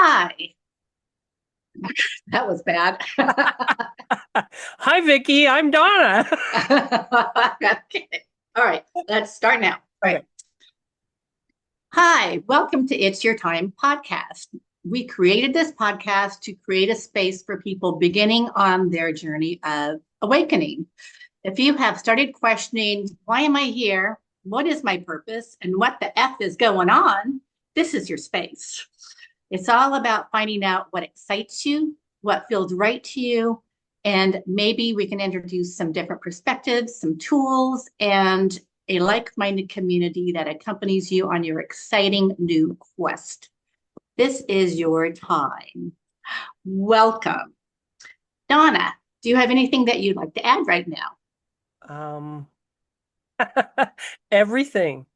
Hi. That was bad. Hi, Vicki. I'm Donna. Okay. All right, let's start now. All Okay. right. Hi, welcome to It's Your Time podcast. We created this podcast to create a space for people beginning on their journey of awakening. If you have started questioning, why am I here? What is my purpose? And what the F is going on? This is your space. It's all about finding out what excites you, what feels right to you, and maybe we can introduce some different perspectives, some tools, and a like minded community that accompanies you on your exciting new quest. This is your time. Welcome. Donna, do you have anything that you'd like to add right now? Um, everything.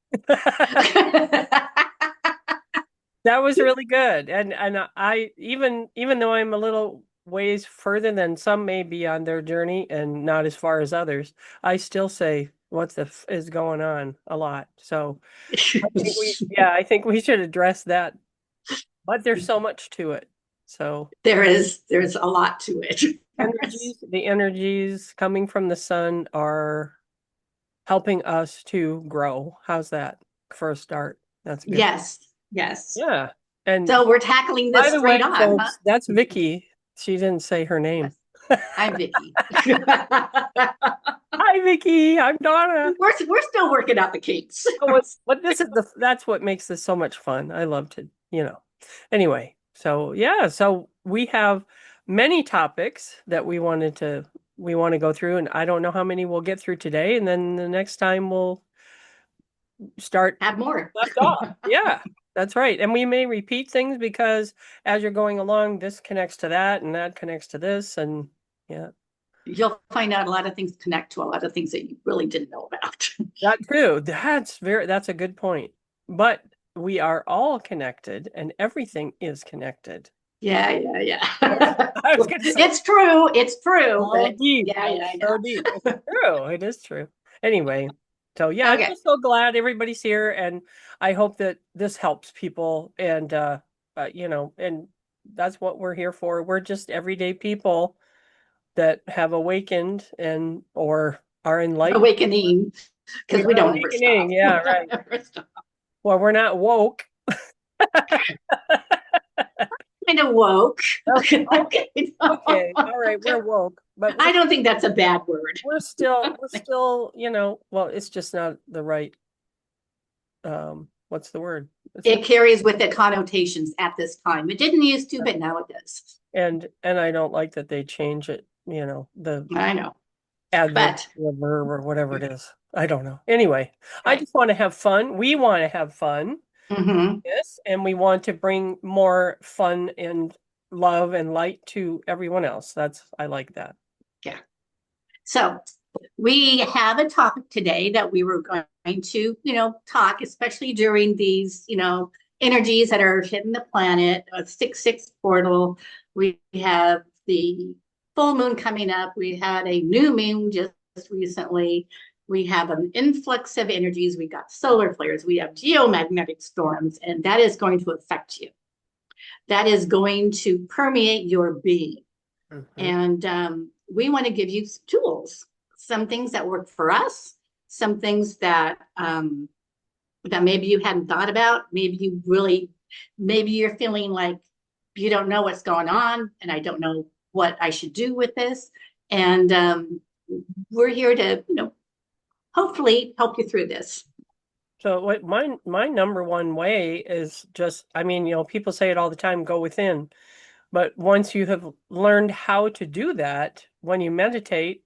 That was really good. And I even though I'm a little ways further than some may be on their journey and not as far as others, I still say what the f is going on a lot. So I think we should address that. But there's so much to it. So there's a lot to it. the energies coming from the sun are helping us to grow. How's that for a start? That's good. Yes, yes. Yeah. And So we're tackling by this the way, straight on, huh? folks, that's Vicky. She didn't say her name. Yes, I'm Vicki. Hi, Vicky. I'm Donna. We're still working out the kinks. Oh, but this is that's what makes this so much fun. I love to. Anyway, so yeah, so we have many topics that we want to go through, and I don't know how many we'll get through today, and then the next time we'll start Have more. left off. Yeah, that's right. And we may repeat things because as you're going along, this connects to that and that connects to this. And yeah, You'll find out a lot of things connect to a lot of things that you really didn't know about. that too. That's a good point. But we are all connected and everything is connected. Yeah, yeah, yeah. I was going to say, It's true. It's true. so But deep. yeah, yeah, It's so yeah. deep. It's true. It is true. Anyway, so yeah, I'm Okay. just so glad everybody's here, and I hope that this helps people. And and that's what we're here for. We're just everyday people that have awakened and or are enlightened. Awakening, We because we are don't ever awakening. stop. We Yeah, don't right. ever stop. Well, we're not woke. Kind of woke. Okay, okay, Okay. okay. All right, we're woke, but I don't think that's a bad word. we're still, well, it's just not the right what's the word? It's not, It carries with it connotations at this time. It didn't used to, but now it does. and I don't like that they change it, the I know. adverb But or verb or whatever it is. I don't know. Anyway, I right. just want to have fun. We want to have fun. Hmm. Yes, and we want to bring more fun and love and light to everyone else. I like that. Yeah. So we have a topic today that we were going to, talk, especially during these, energies that are hitting the planet, a 6-6 portal. We have the full moon coming up. We had a new moon just recently. We have an influx of energies. We got solar flares. We have geomagnetic storms, and that is going to affect you. That is going to permeate your being. Hmm. And we want to give you tools, some things that work for us, some things that maybe you hadn't thought about. Maybe you're feeling like you don't know what's going on, and I don't know what I should do with this. And we're here to, hopefully help you through this. So what my number one way is just, I mean, people say it all the time, go within. But once you have learned how to do that, when you meditate,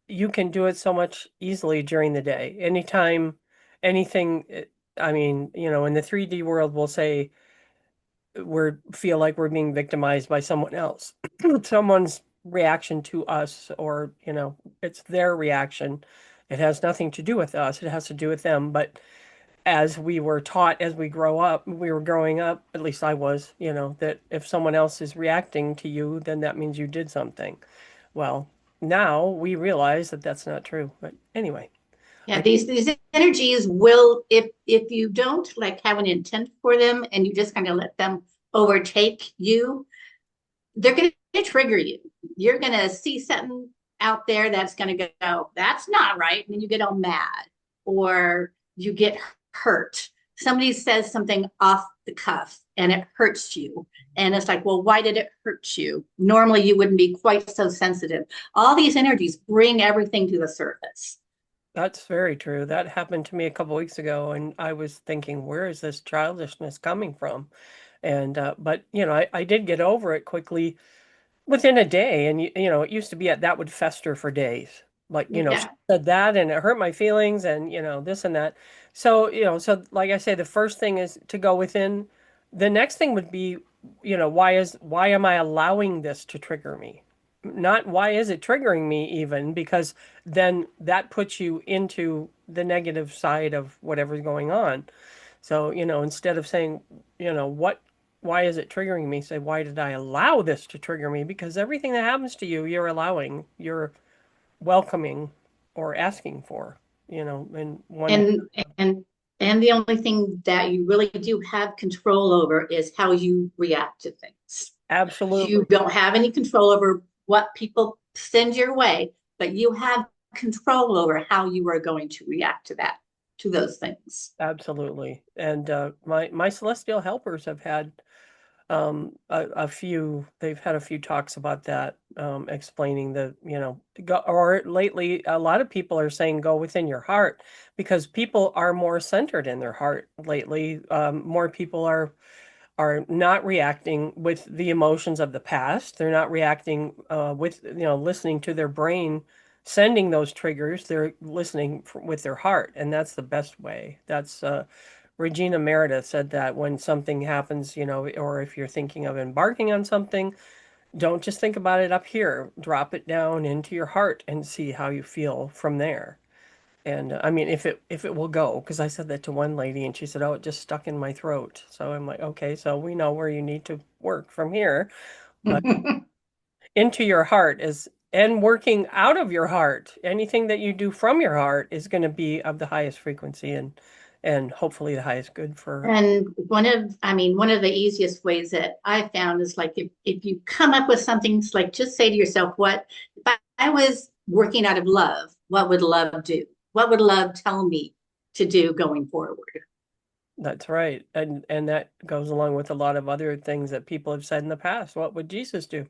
you can do it so much easily during the day. Anytime, anything, I mean, in the 3D world, we'll say feel like we're being victimized by someone else, someone's reaction to us, or, it's their reaction. It has nothing to do with us. It has to do with them. But as we were taught as we were growing up, at least I was, that if someone else is reacting to you, then that means you did something. Well, now we realize that that's not true. But anyway, Yeah, I these energies will, if you don't like have an intent for them and you just kind of let them overtake you, they're going to trigger you. You're going to see something out there that's going to go, that's not right. And then you get all mad or you get hurt. Somebody says something off the cuff and it hurts you. And it's like, well, why did it hurt you? Normally, you wouldn't be quite so sensitive. All these energies bring everything to the surface. That's very true. That happened to me a couple weeks ago, and I was thinking, where is this childishness coming from? And but I did get over it quickly within a day. And it used to be that would fester for days. Like, she Yeah. said that and it hurt my feelings and this and that. So, so like I say, the first thing is to go within. The next thing would be, why am I allowing this to trigger me? Not why is it triggering me even, because then that puts you into the negative side of whatever's going on. So, instead of saying, why is it triggering me? Say, why did I allow this to trigger me? Because everything that happens to you, you're allowing, you're welcoming or asking for, and one, And and and the only thing that you really do have control over is how you react to things. You absolutely, don't have any control over what people send your way, but you have control over how you are going to react to that, to those things. absolutely. And my celestial helpers have had they've had a few talks about that, explaining or lately a lot of people are saying go within your heart because people are more centered in their heart lately. More people are not reacting with the emotions of the past. They're not reacting with listening to their brain sending those triggers. They're listening with their heart, and that's the best way. That's Regina Meredith said that when something happens, or if you're thinking of embarking on something, don't just think about it up here. Drop it down into your heart and see how you feel from there. And I mean, if it will go, because I said that to one lady and she said, "Oh, it just stuck in my throat." So I'm like, "Okay, so we know where you need to work from here, but into your heart is and working out of your heart. Anything that you do from your heart is going to be of the highest frequency and hopefully the highest good for." And one of the easiest ways that I found is like if you come up with something, it's like just say to yourself, what if I was working out of love, what would love do? What would love tell me to do going forward? That's right. And that goes along with a lot of other things that people have said in the past. What would Jesus do?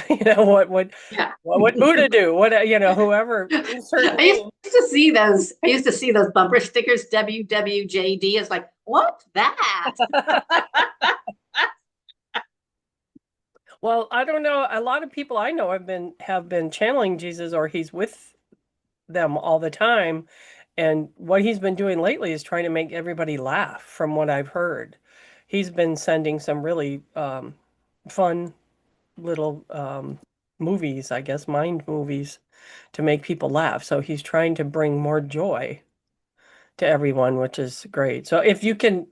Yeah. What would Buddha do? Whoever insert I used name. to see those. I used to see those bumper stickers, WWJD. It's like, what that? Well, I don't know. A lot of people I know have been channeling Jesus or he's with them all the time. And what he's been doing lately is trying to make everybody laugh from what I've heard. He's been sending some really fun little movies, I guess, mind movies to make people laugh. So he's trying to bring more joy to everyone, which is great. So if you can,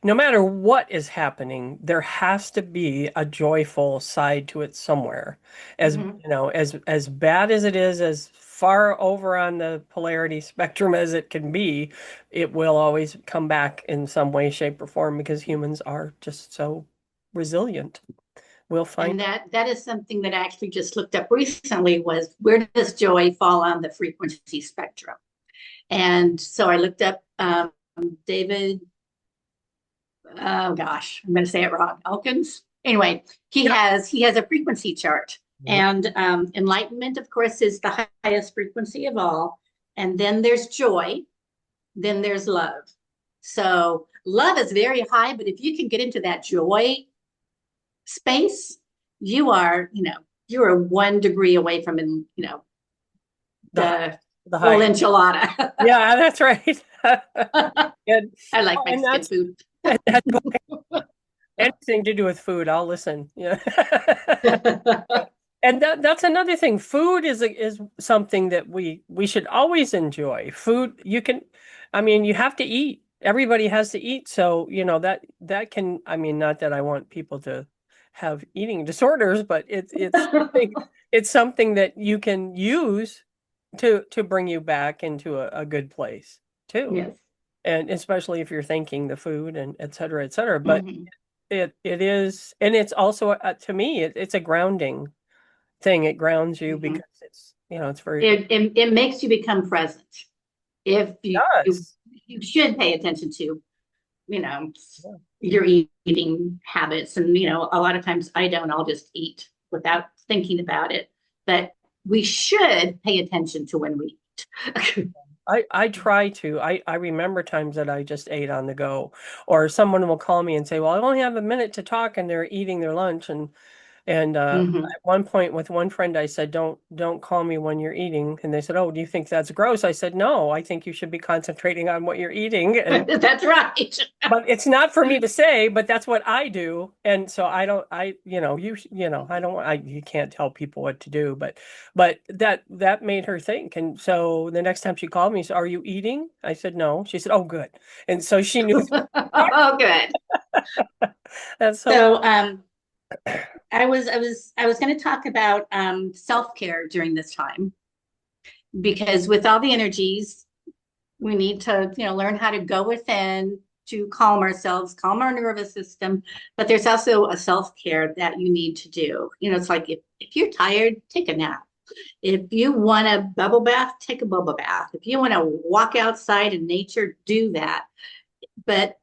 no matter what is happening, there has to be a joyful side to it somewhere. As Mhm. as bad as it is, as far over on the polarity spectrum as it can be, it will always come back in some way, shape, or form because humans are just so resilient. We'll find. And that is something that I actually just looked up recently was where does joy fall on the frequency spectrum? And so I looked up David, oh gosh, I'm going to say it wrong. Elkins. Anyway, Yeah. he has a frequency chart, and enlightenment, of course, is the highest frequency of all. And then there's joy, then there's love. So love is very high, but if you can get into that joy space, you are 1 degree away from, The the the full high. enchilada. Yeah, that's right. And I like and Mexican food. that's anything to do with food, I'll listen. Yeah. And that's another thing. Food is something that we should always enjoy. Food, I mean, you have to eat. Everybody has to eat. So, that can, I mean, not that I want people to have eating disorders, but it's something that you can use to bring you back into a good place too. Yes. And especially if you're thanking the food and et cetera, et cetera. But Mhm. it is, and it's also to me it's a grounding thing. It grounds you Mhm. because it's it's very It makes you become present. If does. you should pay attention to, you know, Yeah. your eating habits. And, a lot of times I don't, I'll just eat without thinking about it. But we should pay attention to when we eat. I try to. I remember times that I just ate on the go, or someone will call me and say, "Well, I only have a minute to talk," and they're eating their lunch, and Mhm. at one point with one friend, I said, "Don't call me when you're eating." And they said, "Oh, do you think that's gross?" I said, "No, I think you should be concentrating on what you're eating." And That's right. but it's not for me to say, but that's what I do. And so I don't, I don't, you can't tell people what to do, but that made her think. And so the next time she called me, she said, "Are you eating?" I said, "No." She said, "Oh, good." And so she knew. Oh, good. And so, So, I was going to talk about self-care during this time because with all the energies, we need to, learn how to go within to calm ourselves, calm our nervous system. But there's also a self-care that you need to do. It's like if you're tired, take a nap. If you want a bubble bath, take a bubble bath. If you want to walk outside in nature, do that. But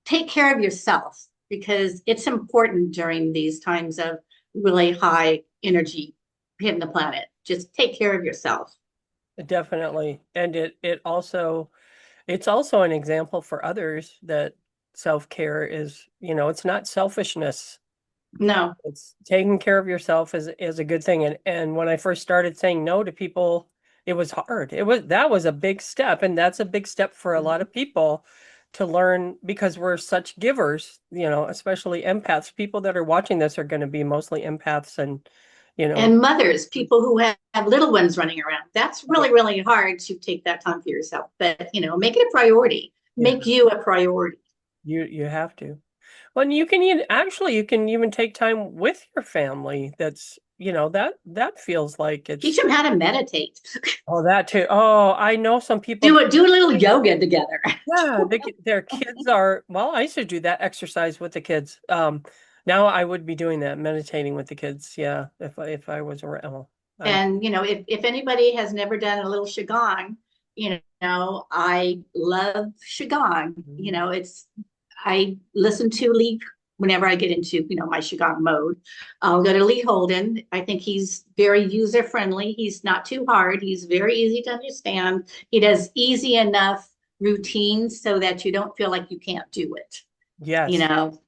take care of yourself because it's important during these times of really high energy hitting the planet. Just take care of yourself. definitely. And it's also an example for others that self-care is, it's not selfishness. No. It's taking care of yourself is a good thing. And when I first started saying no to people, it was hard. That was a big step, and that's a big step for a lot of people to learn because we're such givers, especially empaths. People that are watching this are going to be mostly empaths and you know, And mothers, people who have little ones running around. That's right. really, really hard to take that time for yourself. But, make it a priority. Yeah, Make you a priority. you have to. Well, and you can even take time with your family. That's, that feels like Teach it's them how to meditate. oh that too. Oh, I know some people. Do a little yoga together. Yeah, their kids are, well, I used to do that exercise with the kids. Now I would be doing that, meditating with the kids. Yeah, if I was around. Well, I And, if anybody has never done a little Qigong, I love Qigong. I listen to Lee whenever I get into, my Qigong mode. I'll go to Lee Holden. I think he's very user friendly. He's not too hard. He's very easy to understand. He does easy enough routines so that you don't feel like you can't do it. you yes, know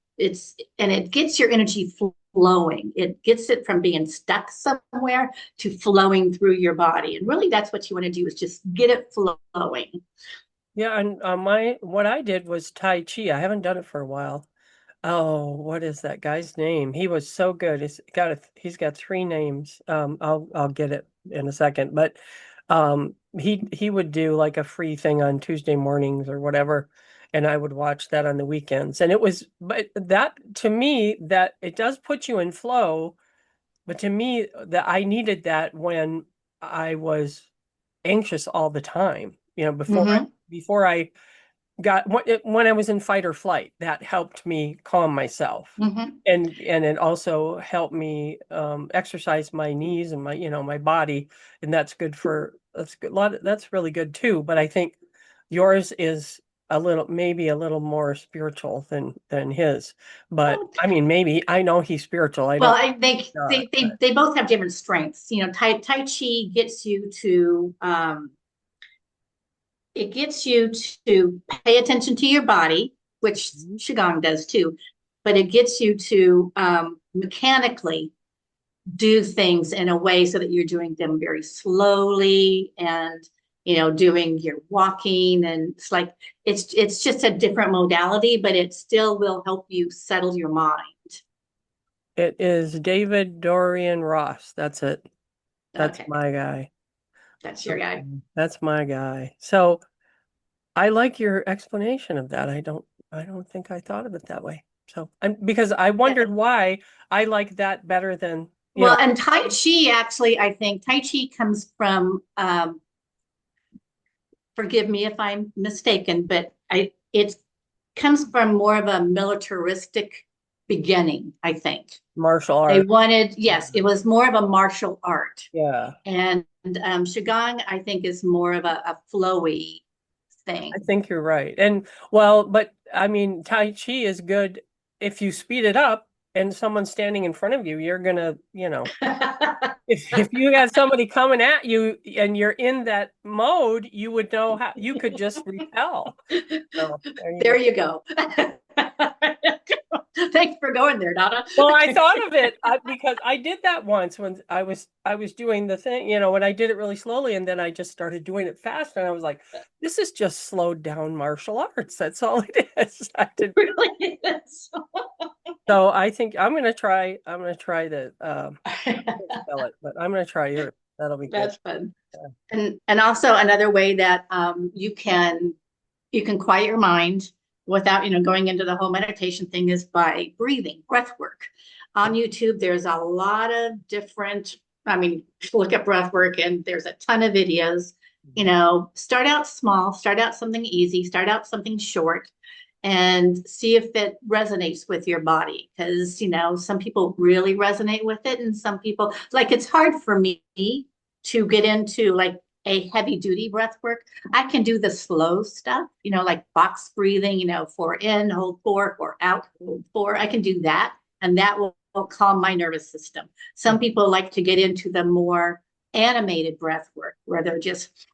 and it gets your energy flowing. It gets it from being stuck somewhere to flowing through your body, and really that's what you want to do, is just get it flowing. yeah. And my what I did was Tai Chi. I haven't done it for a while. Oh, what is that guy's name? He was so good. He's got three names. I'll get it in a second. But he would do like a free thing on Tuesday mornings or whatever, and I would watch that on the weekends. And it was, but that to me, that it does put you in flow, but to me that I needed that when I was anxious all the time. Mm-hmm. Before I got when I was in fight or flight, that helped me calm myself. Mm-hmm. And it also helped me exercise my knees and my body, and that's good. That's really good too. But I think yours is maybe a little more spiritual than his. But Well, I mean, maybe I know he's spiritual. I well, don't I think not, they both have different strengths. Tai Chi gets you to it gets you to pay attention to your body, which but Qigong does too, but it gets you to mechanically do things in a way so that you're doing them very slowly, and doing your walking, and it's just a different modality, but it still will help you settle your mind. it is David Dorian Ross. That's it. That's Okay, my guy. that's your guy. Okay. That's my guy. So I like your explanation of that. I don't think I thought of it that way. So because I wondered why I like that better than, Well, and Tai Chi, actually, I think Tai Chi comes from, forgive me if I'm mistaken, but it comes from more of a militaristic. beginning, I think. Martial They art. wanted, yes, it was more of a martial art. Yeah. And Qigong, I think, is more of a flowy I thing. think you're right. And well, but I mean, Tai Chi is good if you speed it up and someone's standing in front of you, you're gonna, if you got somebody coming at you and you're in that mode, you would know how you could just repel. So there you There go. you go. Thanks for going there, Donna. Well, I thought of it because I did that once when I was doing the thing, when I did it really slowly and then I just started doing it fast and I was like, this is just slowed down martial arts. That's all it is. I did. Really is. So I think I'm gonna try to spell it, but I'm gonna try yours. That'll be good. That's fun. Yeah. And also another way that you can quiet your mind without going into the whole meditation thing is by breathing, breath work. On YouTube, there's a lot of different, I mean, look at breath work and there's a ton of videos. Start out small, start out something easy, start out something short, and see if it resonates with your body. Because, some people really resonate with it, and some people, like, it's hard for me to get into like a heavy duty breath work. I can do the slow stuff, like box breathing, 4 in, hold 4 out, hold 4. I can do that, and that will calm my nervous system. Some people like to get into the more animated breath work where they're just,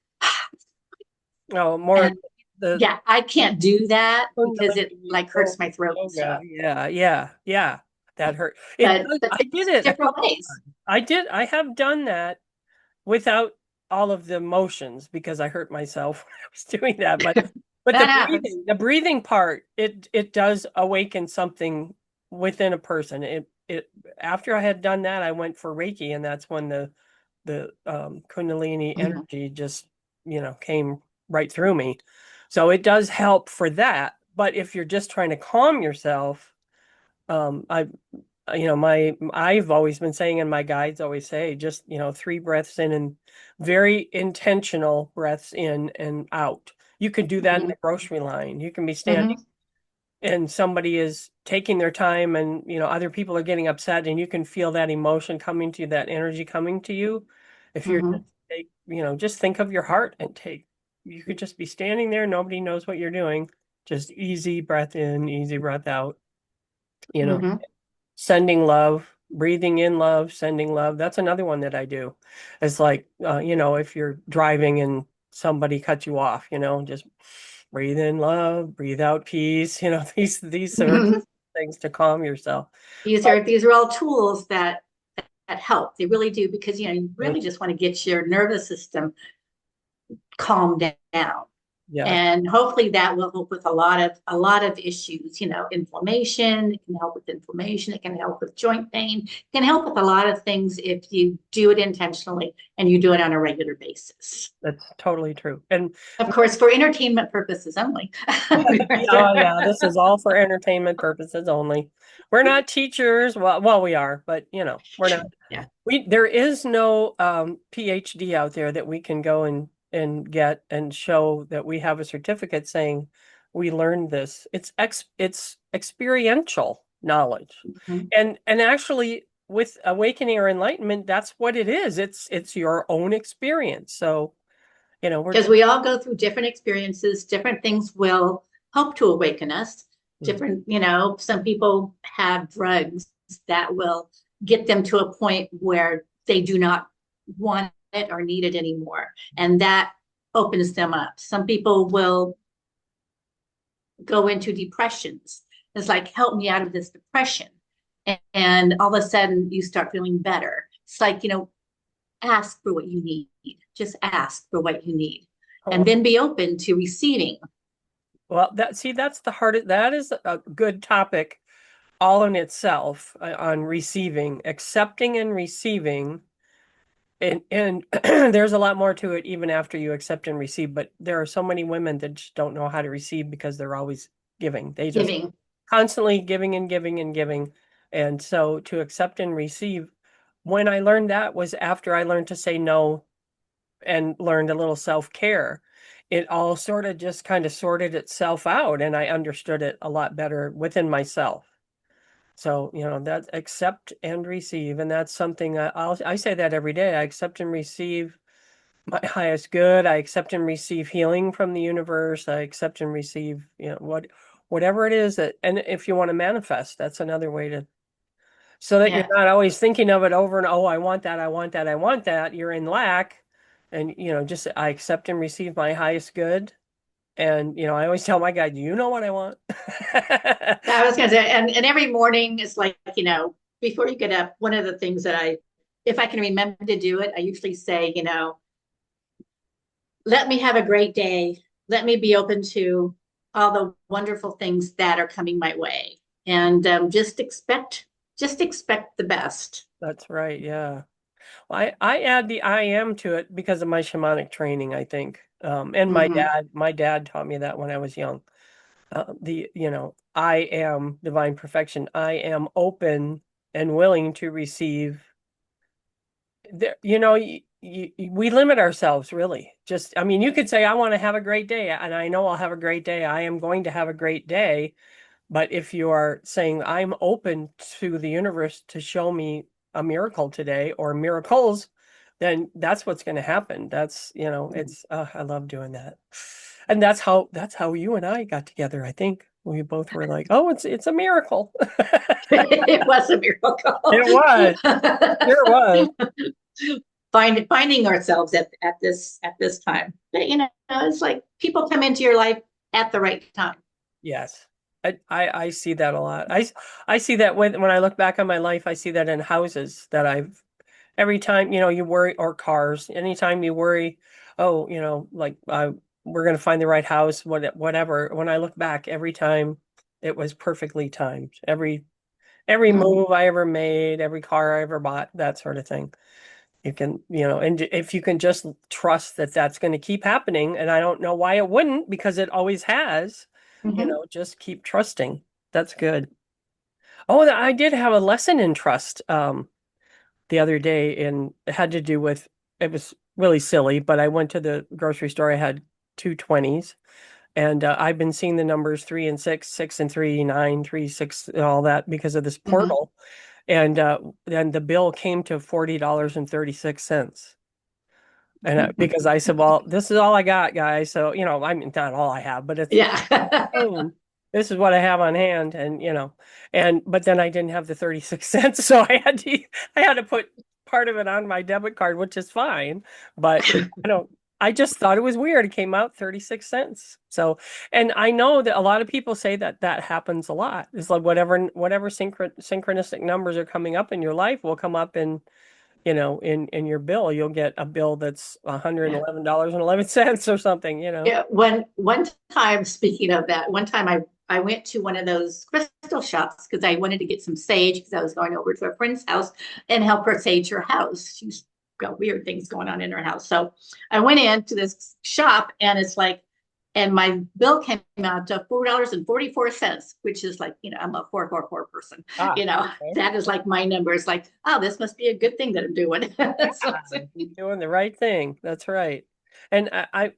Oh, more and the yeah, I can't do that because it Kundalini like hurts my throat and yoga. stuff. Yeah, yeah, yeah. That hurt. It But does. but I did there's it a different couple of ways. times. I have done that without all of the motions because I hurt myself when I was doing that. But That happens. the breathing part, it does awaken something within a person. It after I had done that, I went for Reiki, and that's when the Kundalini Mhm. energy just, came right through me. So it does help for that. But if you're just trying to calm yourself, I my I've always been saying, and my guides always say, just 3 breaths in and very intentional breaths in and out. You could do that in the Mhm. grocery line. You can be standing Mhm. and somebody is taking their time and other people are getting upset and you can feel that emotion coming to you, that energy coming to you. If you're just Mhm. take, just think of your heart and take, you could just be standing there, nobody knows what you're doing, just easy breath in, easy breath out, you know Mhm. sending love, breathing in love, sending love. That's another one that I do. It's like, if you're driving and somebody cuts you off, just breathe in love, breathe out peace. These are Mhm. things to calm yourself. These But are these are all tools that help. They really do because you they, really just want to get your nervous system calmed down. yeah, And hopefully that will help with a lot of issues, inflammation. It can help with inflammation. It can help with joint pain. It can help with a lot of things if you do it intentionally and you do it on a regular basis. that's totally true. And Of course, for entertainment purposes only. yeah, oh yeah, this is all for entertainment purposes only. We're not teachers. Well, we are, but we're not. Yeah. There is no PhD out there that we can go and get and show that we have a certificate saying we learned this. It's experiential knowledge. Mhm. And actually with awakening or enlightenment, that's what it is. It's your own experience. So, we're Because just we all go through different experiences, different things will help to awaken us. mm, Different, some people have drugs that will get them to a point where they do not want it or need it anymore. And that opens them up. Some people will go into depressions. It's like, help me out of this depression. And all of a sudden you start feeling better. It's like, ask for what you need. Just ask for what you need. And oh, then be open to receiving. well, that's the hardest. That is a good topic all in itself, on receiving, accepting and receiving. And there's a lot more to it even after you accept and receive, but there are so many women that just don't know how to receive because they're always giving. They just Giving. constantly giving and giving and giving. And so to accept and receive, when I learned that was after I learned to say no and learned a little self-care. It all sort of just kind of sorted itself out and I understood it a lot better within myself. So, that accept and receive, and that's something I say that every day. I accept and receive my highest good. I accept and receive healing from the universe. I accept and receive, whatever it is that, and if you want to manifest, that's another way to, so that you're Yeah. not always thinking of it over and, oh, I want that, I want that, I want that. You're in lack, and just I accept and receive my highest good. And I always tell my guy, do you know what I want? I was going to say, and every morning it's like, before you get up, one of the things that if I can remember to do it, I usually say, let me have a great day. Let me be open to all the wonderful things that are coming my way, and just expect the best. That's right. Yeah. Well, I add the I am to it because of my shamanic training, I think. And Mm-hmm. my dad taught me that when I was young. I am divine perfection. I am open and willing to receive. We limit ourselves really. Just, I mean, you could say, I want to have a great day, and I know I'll have a great day. I am going to have a great day. But if you are saying, I'm open to the universe to show me a miracle today or miracles, then that's what's going to happen. That's, I love doing that. And that's how you and I got together, I think. We both were like, oh, it's a miracle. It was a miracle. It was. It sure was. Finding ourselves at this time. But it's like people come into your life at the right time. Yes. I see that a lot. I see that when I look back on my life, I see that in houses that every time, you worry, or cars, anytime you worry, oh, like we're going to find the right house, whatever. When I look back, every time it was perfectly timed. Every Mm-hmm. move I ever made, every car I ever bought, that sort of thing. You can, and if you can just trust that that's going to keep happening, and I don't know why it wouldn't, because it always has, Mm-hmm. just keep trusting. That's good. Oh, I did have a lesson in trust the other day, and it had to do with, it was really silly, but I went to the grocery store. I had two 20s, and I've been seeing the numbers 3 and 6, 6 and 3, 9, 3, 6, and all that because of this Mm-hmm. portal. And then the bill came to $40.36. And because I said, well, this is all I got, guys. So, I mean, not all I have, but it's Yeah. boom. This is what I have on hand. And, but then I didn't have the 36 cents. So I had to put part of it on my debit card, which is fine. But I just thought it was weird. It came out 36 cents. So, and I know that a lot of people say that that happens a lot. It's like whatever synchronistic numbers are coming up in your life will come up in your bill. You'll get a bill that's Yeah. $111.11 or something. Yeah. One time, speaking of that, one time I went to one of those crystal shops because I wanted to get some sage because I was going over to a friend's house and help her sage her house. She's got weird things going on in her house. So I went into this shop and it's like, and my bill came out to $4.44, which is like, I'm a 444 person. Ah, okay. That is like my number. It's like, oh, this must be a good thing that I'm doing. So, You're doing the right thing. That's right. And at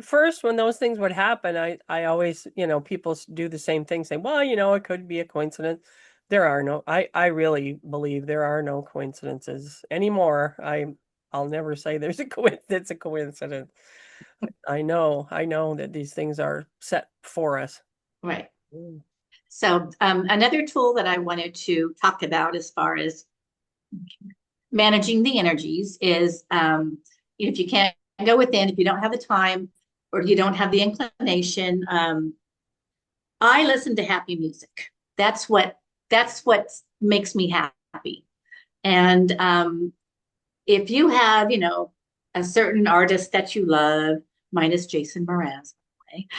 first, when those things would happen, I always, people do the same thing, say, well, it could be a coincidence. I really believe there are no coincidences anymore. I'll never say there's a coincidence, a coincidence. I know that these things are set for us. right. Mm. So another tool that I wanted to talk about as far as managing the energies is if you can't go within, if you don't have the time or you don't have the inclination, I listen to happy music. That's what makes me happy. And if you have, a certain artist that you love, minus Jason Mraz,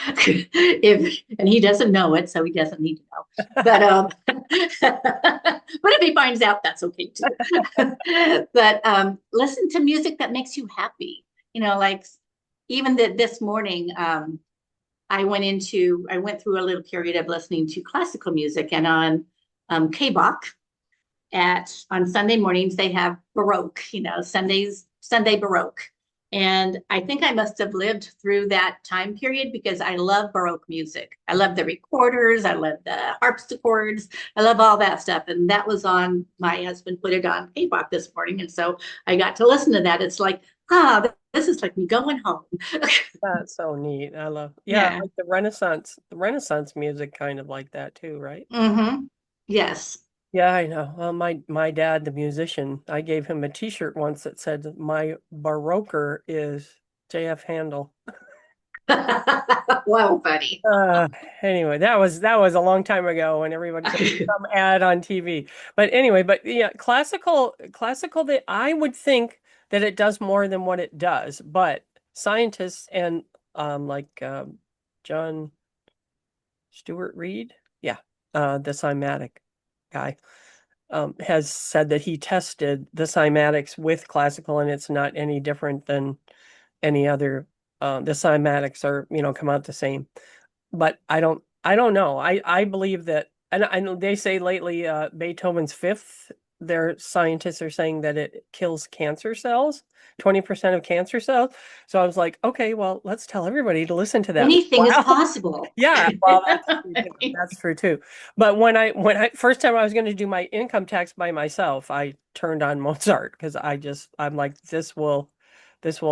if and he doesn't know it, so he doesn't need to know. But but if he finds out, that's okay too. But listen to music that makes you happy. Like even this morning, I went through a little period of listening to classical music, and on KBach on Sunday mornings they have Baroque. Sunday Baroque, And I think I must have lived through that time period because I love Baroque music. I love the recorders. I love the harpsichords. I love all that stuff. And that was on, my husband put it on K-pop this morning. And so I got to listen to that. It's like, this is like me going home. That's so neat. I love, yeah, Yeah. like the Renaissance music kind of like that too, right? Yes. Yeah, I know. Well, my dad, the musician, I gave him a t-shirt once that said my Baroquer is J.F. Handel. Well, buddy. Uh, anyway, that was a long time ago when everybody said some ad on TV. But anyway, but yeah, classical that I would think that it does more than what it does, but scientists and like John Stewart Reed, yeah, the cymatic guy, has said that he tested the cymatics with classical and it's not any different than any other. The cymatics are, come out the same, but I don't know. I believe that, and I know they say lately, Beethoven's Fifth, their scientists are saying that it kills cancer cells, 20% of cancer cells. So I was like, okay, well, let's tell everybody to listen to that. Anything is Wow. possible. Yeah, well, that's true too. That's true too. But when I first time I was going to do my income tax by myself, I turned on Mozart because I'm like, this will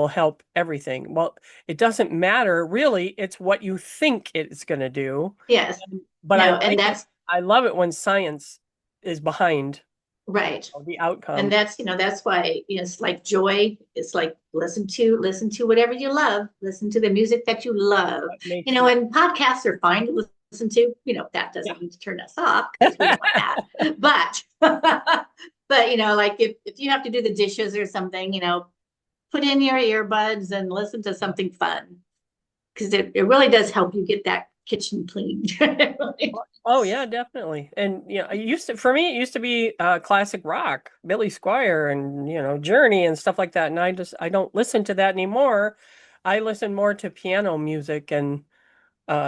help everything. Well, it doesn't matter really. It's what you think it's going to do. Yes. But I No, and like it. that's I love it when science is behind right. the And outcome. that's why, it's like joy. It's like listen to whatever you love. Listen to the music that you love. What makes you, And podcasts are fine to listen to. That yeah. doesn't mean to turn us off because we don't want that. But but like if you have to do the dishes or something, put in your earbuds and listen to something fun because it really does help you get that kitchen clean. Oh yeah, definitely. And for me it used to be classic rock, Billy Squier and Journey and stuff like that. And I don't listen to that anymore. I listen more to piano music and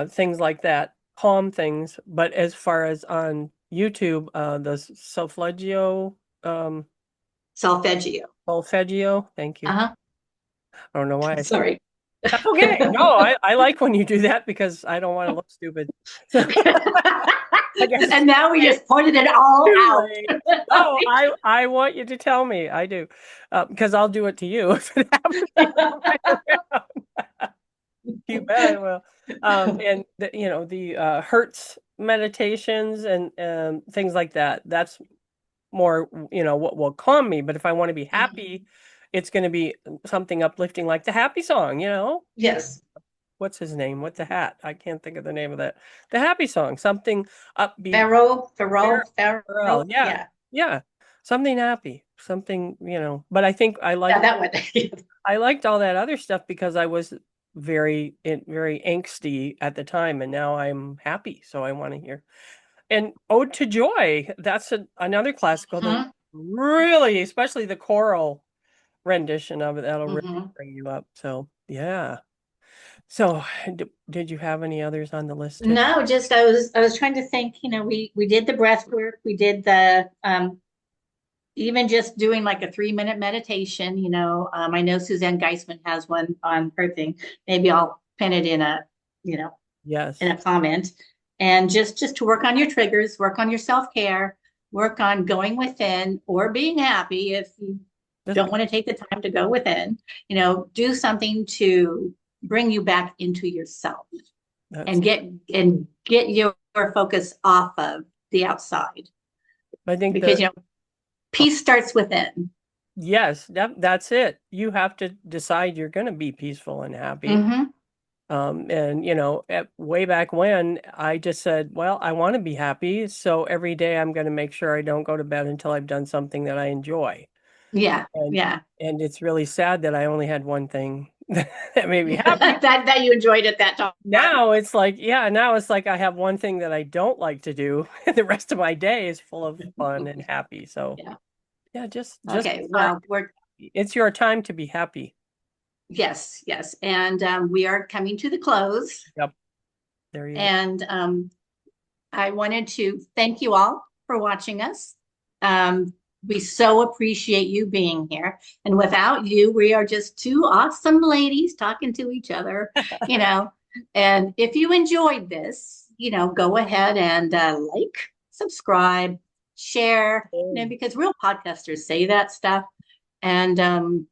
things like that, calm things. But as far as on YouTube, the um Solfeggio. solfeggio, thank you. Uh-huh. I don't know why I said Sorry. that's okay. No, I like when you do that because I don't want to look stupid. So I guess And now we just pointed it all too out. late. No, I want you to tell me. I do, because I'll do it to you if it happens the other way around. You bet I will. And the Hertz meditations and things like that. That's more, what will calm me. But if I want to be happy, it's going to be something uplifting like the happy song. Yes. What's his name? What's the hat? I can't think of the name of that. The happy song, something upbeat. Pharaoh. Well, yeah, Yeah. yeah, something happy, something, But I think Yeah, that one. I liked all that other stuff because I was very angsty at the time, and now I'm happy, so I want to hear. And Ode to Joy, that's another classical that Mhm. really, especially the choral rendition of it, that'll really Mhm. bring you up. So yeah. So did you have any others on the list too? No, just I was trying to think, we did the breath work, we did the even just doing like a 3-minute meditation, I know Suzanne Geisman has one on her thing. Maybe I'll pin it you know, in Yes. a comment. And just to work on your triggers, work on your self-care, work on going within or being happy if you Just don't want to take the time to go within, do something to bring you back into yourself that's and get your focus off of the outside I think because oh, peace starts within. yes, that's it. You have to decide you're going to be peaceful and happy. Mm-hmm. And way back when I just said, well, I want to be happy, so every day I'm going to make sure I don't go to bed until I've done something that I enjoy. Yeah, And yeah. and it's really sad that I only had one thing that made me happy. that you enjoyed at that time. Now it's like I have one thing that I don't like to do. The rest of my day is full of fun and happy. So Yeah. yeah, just Okay. decide. Well, It's your time to be happy. yes, yes. And we are coming to the close. Yep. There you go. And I wanted to thank you all for watching us. Um, We so appreciate you being here. And without you, we are just two awesome ladies talking to each other, you know. And if you enjoyed this, go ahead and like, subscribe, share, because real podcasters say that stuff. And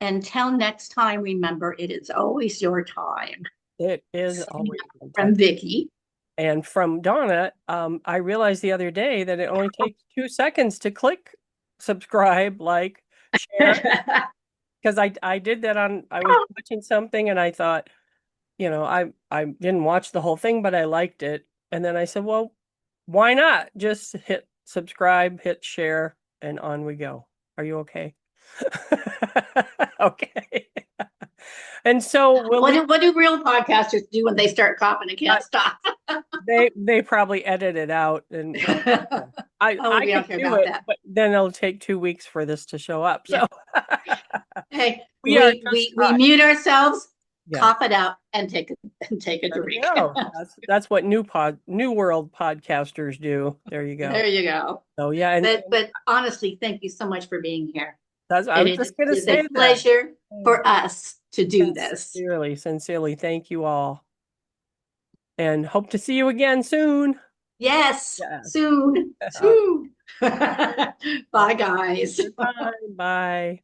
until next time, remember, it is always your time. It is always From Vicki. And from Dawna, I realized the other day that it only takes 2 seconds to click subscribe, like, share. Because I did that I was watching something and I thought, I didn't watch the whole thing, but I liked it. And then I said, well, why not? Just hit subscribe, hit share, and on we go. Are you okay? Okay. And so what do real podcasters do when they start coughing and can't stop? They probably edit it out, and I can do it, but then it'll take 2 weeks for this to show up. So hey, we mute ourselves, yeah. cough it out, and take a drink. That's what new world podcasters do. There you go. There you go. So yeah, but honestly, thank you so much for being here. I was just going to say it's a pleasure for us to do this. Sincerely, thank you all. And hope to see you again soon. Yes. Soon. Bye, guys. Bye.